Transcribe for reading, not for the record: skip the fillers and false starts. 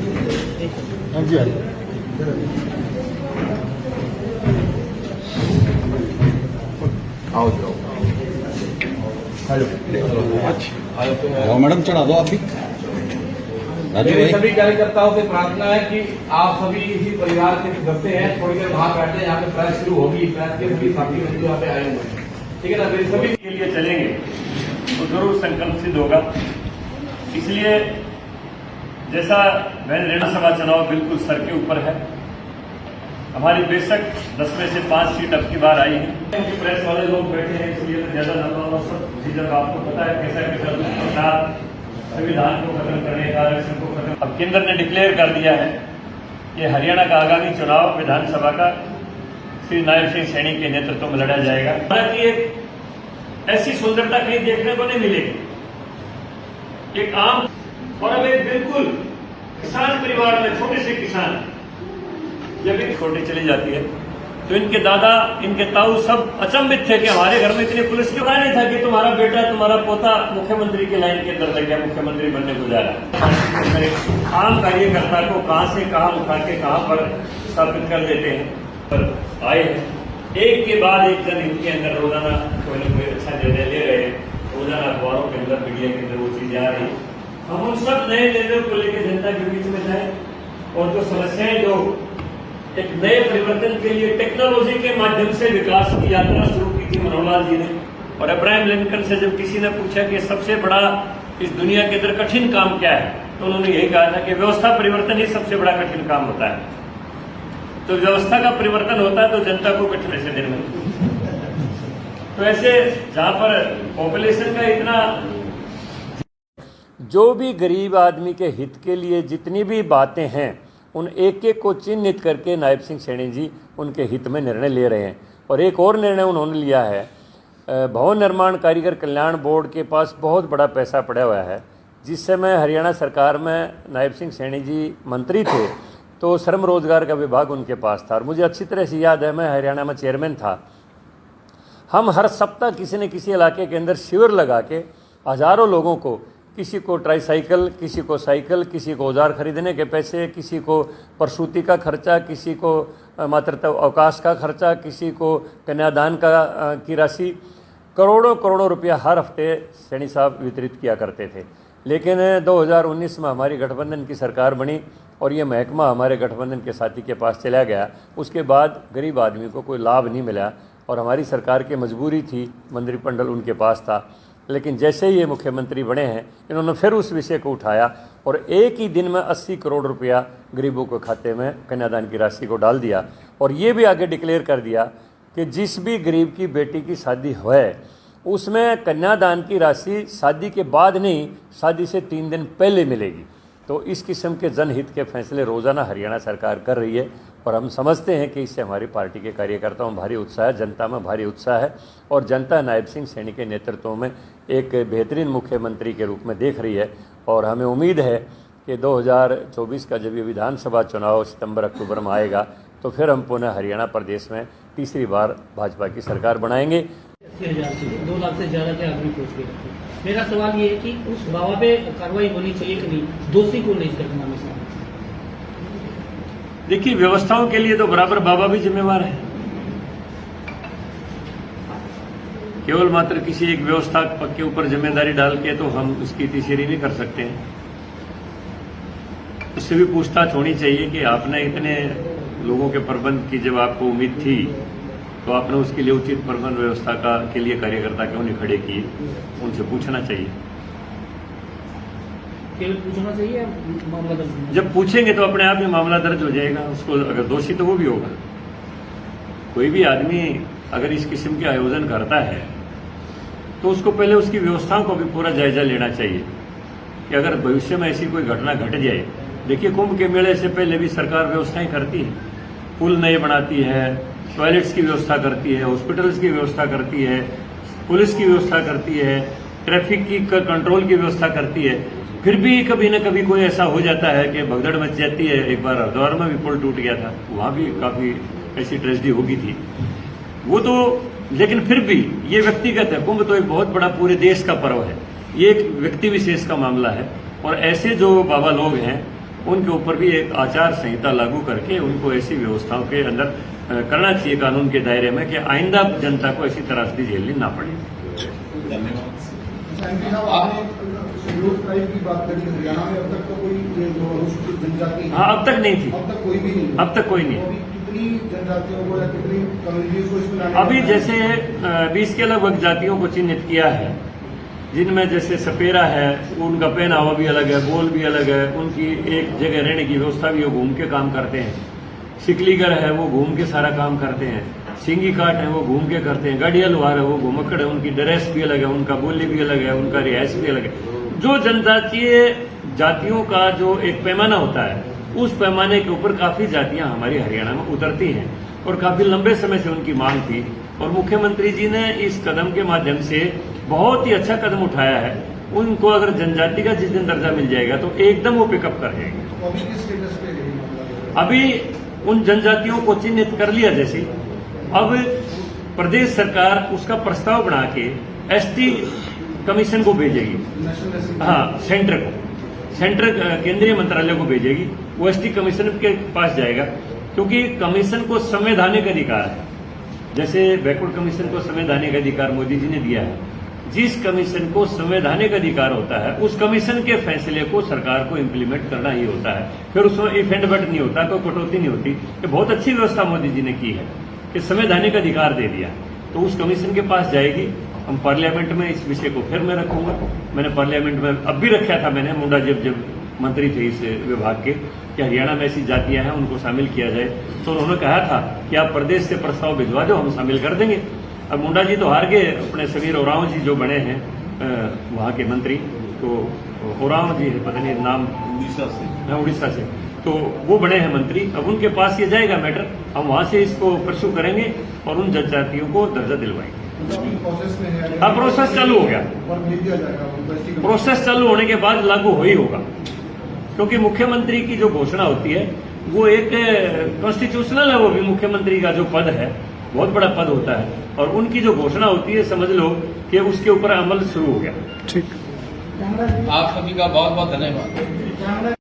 हाँ जी हाँ जी। आओ जाओ। हेलो। अच्छा मैडम चढ़ा दो आप भी। मेरे सभी कार्यकर्ताओं से प्रार्थना है कि आप सभी इसी परिवार के सदस्य हैं, थोड़ी देर बाहर बैठे हैं, यहाँ पे प्रेस शुरू होगी, प्रेस के सभी साथी बंधु यहाँ पे आए हुए हैं, ठीक है ना। मेरे सभी के लिए चलेंगे तो जरूर संकल्प सिद्ध होगा। इसलिए जैसा विधानसभा चुनाव बिल्कुल सर के ऊपर है, हमारी बेशक 10 में से 5 सीट अब की बार आई है, क्योंकि प्रेस वाले लोग बैठे हैं इसलिए तो ज्यादा लंबा सब चीजों का आपको पता है कैसा कैसा दुष्प्रचार संविधान को खत्म करने का, आरक्षण को खत्म। अब केंद्र ने डिक्लेयर कर दिया है कि हरियाणा का आगामी चुनाव विधानसभा का श्री नायब सिंह सैनी के नेतृत्व में लड़ा जाएगा। हालांकि एक ऐसी सुंदरता कहीं देखने को नहीं मिलेगी। एक आम और अब एक बिल्कुल किसान परिवार में छोटे से किसान जब एक छोटी चली जाती है तो इनके दादा इनके ताऊ सब अचंभित थे कि हमारे घर में इतनी पुलिस क्यों नहीं था कि तुम्हारा बेटा तुम्हारा पोता मुख्यमंत्री की लाइन के अंदर लग गया, मुख्यमंत्री बनने को जा रहा। आम कार्यकर्ता को कहां से कहां उठा के कहां पर स्थापित कर देते हैं, पर आए एक के बाद एक जन इनके अंदर रोजाना कोई ना कोई अच्छा निर्णय ले रहे हैं, रोजाना अखबारों के अंदर मीडिया के अंदर वो चीजें आ रही। हम उन सब नए निर्णयों को लेकर जनता के बीच में जाए और जो समस्याएं जो एक नए परिवर्तन के लिए टेक्नोलॉजी के माध्यम से विकास की यात्रा शुरू की थी मनोहरलाल जी ने। और अब्राहम लिंकन से जब किसी ने पूछा कि सबसे बड़ा इस दुनिया के अंदर कठिन काम क्या है, तो उन्होंने यही कहा था कि व्यवस्था परिवर्तन ही सबसे बड़ा कठिन काम होता है। तो व्यवस्था का परिवर्तन होता है तो जनता को कठिन ऐसे दिन में। तो ऐसे जहां पर पॉपुलेशन का इतना, जो भी गरीब आदमी के हित के लिए जितनी भी बातें हैं उन एक एक को चिन्हित करके नायब सिंह सैनी जी उनके हित में निर्णय ले रहे हैं। और एक और निर्णय उन्होंने लिया है, भवन निर्माण कारीगर कल्याण बोर्ड के पास बहुत बड़ा पैसा पड़ा हुआ है। जिस समय हरियाणा सरकार में नायब सिंह सैनी जी मंत्री थे तो श्रम रोजगार का विभाग उनके पास था और मुझे अच्छी तरह से याद है, मैं हरियाणा में चेयरमैन था। हम हर सप्ताह किसी न किसी इलाके के अंदर शिविर लगा के हज़ारों लोगों को, किसी को ट्राईसाइकिल, किसी को साइकिल, किसी को औजार खरीदने के पैसे, किसी को प्रसूति का खर्चा, किसी को मातृत्व अवकाश का खर्चा, किसी को कन्यादान की राशि, करोड़ों करोड़ों रुपया हर हफ्ते सैनी साहब वितरित किया करते थे। लेकिन 2019 में हमारी गठबंधन की सरकार बनी और ये महकमा हमारे गठबंधन के साथी के पास चला गया। उसके बाद गरीब आदमी को कोई लाभ नहीं मिला और हमारी सरकार की मजबूरी थी, मंत्रिमंडल उनके पास था। लेकिन जैसे ही ये मुख्यमंत्री बने हैं इन्होंने फिर उस विषय को उठाया और एक ही दिन में 80 करोड़ रुपया गरीबों के खाते में कन्यादान की राशि को डाल दिया। और ये भी आगे डिक्लेयर कर दिया कि जिस भी गरीब की बेटी की शादी है उसमें कन्यादान की राशि शादी के बाद नहीं, शादी से 3 दिन पहले मिलेगी। तो इस किस्म के जनहित के फैसले रोज़ाना हरियाणा सरकार कर रही है और हम समझते हैं कि इससे हमारी पार्टी के कार्यकर्ताओं में भारी उत्साह है, जनता में भारी उत्साह है और जनता नायब सिंह सैनी के नेतृत्व में एक बेहतरीन मुख्यमंत्री के रूप में देख रही है। और हमें उम्मीद है कि 2024 का जब ये विधानसभा चुनाव सितंबर-अक्टूबर में आएगा तो फिर हम पुनः हरियाणा प्रदेश में तीसरी बार भाजपा की सरकार बनाएंगे। 2 लाख से ज़्यादा के आदमी पहुँच गए। मेरा सवाल ये है कि उस बाबा पे कार्रवाई होनी चाहिए कि नहीं, दोषी को नहीं करना में। देखिए, व्यवस्थाओं के लिए तो बराबर बाबा भी जिम्मेवार है। केवल मात्र किसी एक व्यवस्था के ऊपर जिम्मेदारी डाल के तो हम उसकी तीसरी नहीं कर सकते हैं। उससे भी पूछताछ होनी चाहिए कि आपने इतने लोगों के प्रबंध की जब आपको उम्मीद थी तो आपने उसके लिए उचित प्रबंध व्यवस्था के लिए कार्यकर्ता क्यों नहीं खड़े किए, उनसे पूछना चाहिए। केवल पूछना चाहिए, मामला दर्ज जब पूछेंगे तो अपने आप ही मामला दर्ज हो जाएगा। उसको अगर दोषी तो वो भी होगा। कोई भी आदमी अगर इस किस्म के आयोजन करता है तो उसको पहले उसकी व्यवस्थाओं को भी पूरा जायजा लेना चाहिए कि अगर भविष्य में ऐसी कोई घटना घट जाए। देखिए, कुंभ के मेले से पहले भी सरकार व्यवस्थाएं करती है, पुल नए बनाती है, टॉयलेट्स की व्यवस्था करती है, हॉस्पिटल्स की व्यवस्था करती है, पुलिस की व्यवस्था करती है, ट्रैफिक की कंट्रोल की व्यवस्था करती है। फिर भी कभी न कभी कोई ऐसा हो जाता है कि भगदड़ मच जाती है। एक बार हरिद्वार में भी पुल टूट गया था, वहां भी काफी ऐसी ट्रेजेडी होगी थी वो तो। लेकिन फिर भी ये व्यक्तिगत है। कुंभ तो एक बहुत बड़ा पूरे देश का पर्व है, ये एक व्यक्ति विशेष का मामला है। और ऐसे जो बाबा लोग हैं उनके ऊपर भी एक आचार संहिता लागू करके उनको ऐसी व्यवस्थाओं के अंदर करना चाहिए कानून के दायरे में कि आइंदा जनता को ऐसी त्रासदी झेलनी ना पड़े। शेड्यूल ट्राइब की बात करी, हरियाणा में अब तक तो कोई जो अनुसूचित जनजाति, हाँ, अब तक नहीं थी, अब तक कोई भी नहीं, अब तक कोई नहीं। तो अभी कितनी जनजातियों को या कितनी कम्युनिटीज को इसमें लाने अभी का जैसे 20 के लगभग जातियों को चिन्हित किया है, जिनमें जैसे सपेरा है, उनका पहनावा भी अलग है, बोल भी अलग है, उनकी एक जगह रहने की व्यवस्था भी, वो घूम के काम करते हैं। सिकलीगर है, वो घूम के सारा काम करते हैं। सिंगी काट है, वो घूम के करते हैं। गाड़िया लुहार है, वो घुमक्कड़ है, उनकी ड्रेस भी अलग है, उनका बोली भी अलग है, उनका रिहायश भी अलग है। जो जनजातीय जातियों का जो एक पैमाना होता है, उस पैमाने के ऊपर काफी जातियां हमारी हरियाणा में उतरती हैं और काफी लंबे समय से उनकी मांग थी और मुख्यमंत्री जी ने इस कदम के माध्यम से बहुत ही अच्छा कदम उठाया है। उनको अगर जनजाति का जिस दिन दर्जा मिल जाएगा तो एकदम वो पिकअप कर जाएंगे। तो अभी किस स्टेटस पे है ये मामला? अभी उन जनजातियों को चिन्हित कर लिया, जैसे अब प्रदेश सरकार उसका प्रस्ताव बना के एसटी कमीशन को भेजेगी। हाँ, सेंटर को, सेंटर केंद्रीय मंत्रालय को भेजेगी, वो एसटी कमीशन के पास जाएगा, क्योंकि कमीशन को संवैधानिक अधिकार है। जैसे बैकवर्ड कमीशन को संवैधानिक अधिकार मोदी जी ने दिया है, जिस कमीशन को संवैधानिक अधिकार होता है उस कमीशन के फैसले को सरकार को इम्प्लीमेंट करना ही होता है। फिर उसमें इफ एंड बट नहीं होता, कोई कटौती नहीं होती। ये बहुत अच्छी व्यवस्था मोदी जी ने की है कि संवैधानिक अधिकार दे दिया, तो उस कमीशन के पास जाएगी। हम पार्लियामेंट में इस विषय को फिर मैं रखूंगा। मैंने पार्लियामेंट में अब भी रखा था, मैंने मुंडा जब मंत्री थे इस विभाग के, कि हरियाणा में ऐसी जातियां हैं उनको शामिल किया जाए, तो उन्होंने कहा था कि आप प्रदेश से प्रस्ताव भिजवा दो, हम शामिल कर देंगे। अब मुंडा जी तो हार गए, अपने समीर ओरांव जी जो बने हैं वहाँ के मंत्री, तो ओरांव जी पता नहीं नाम, उड़ीसा से, तो वो बने हैं मंत्री। अब उनके पास ये जाएगा मैटर, हम वहाँ से इसको परस्यू करेंगे और उन जनजातियों को दर्जा दिलवाएंगे। प्रोसेस में है, हाँ, प्रोसेस चालू हो गया। और भेज दिया जाएगा उनको ST प्रोसेस चालू होने के बाद लागू हो ही होगा, क्योंकि मुख्यमंत्री की जो घोषणा होती है वो एक कॉन्स्टिट्यूशनल है। वो भी मुख्यमंत्री का जो पद है बहुत बड़ा पद होता है, और उनकी जो घोषणा होती है समझ लो कि उसके ऊपर अमल शुरू हो गया। आप सभी का बहुत बहुत धन्यवाद।